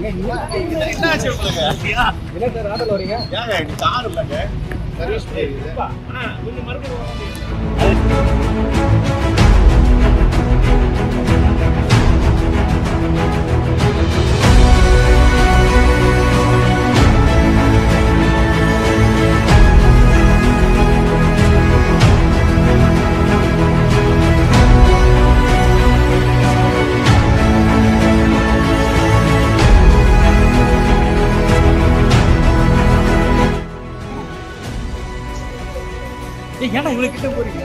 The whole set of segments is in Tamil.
என்னாச்சு உங்களுக்கு? என்ன சார் ஆட்டோல வரீங்க? ஏங்க இது கார் இல்லைங்க, சர்வீஸ் போயிருக்குது. கொஞ்சம் மறுபடியும் ஏன்னா இவ்வளவு கிட்ட போறீங்க?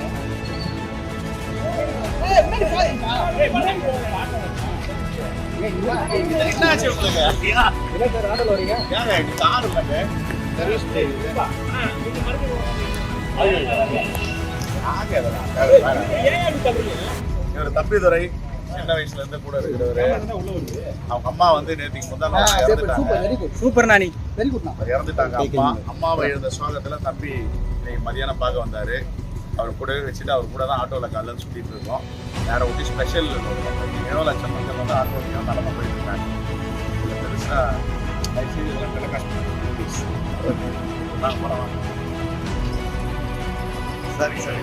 என்னாச்சு உங்களுக்கு? என்ன சார் ஆட்டோல வரீங்க? ஏங்க இது கார் இல்லைங்க, சர்வீஸ் போயிருக்குது. இவர் தம்பிதுரை சின்ன வயசுல இருந்து கூட இருக்கிறவரு. அவங்க அம்மா வந்து நேற்றுக்கு முந்தான இறந்துட்டாங்க. சூப்பர் நானி, வெரி குட். இறந்துட்டாங்க. அம்மாவை எழுந்த சோகத்துல தம்பி மதியானம் பார்க்க வந்தாரு. அவர் கூடவே வச்சுட்டு அவர் கூட தான் ஆட்டோவில் காலையில் சுற்றிட்டு இருக்கோம். வேற ஒட்டி ஸ்பெஷல் 7 லட்சம் மக்கள் வந்து ஆட்டோலையும் நடந்து போயிட்டு இருக்காங்க. பெருசாக சரி சரி.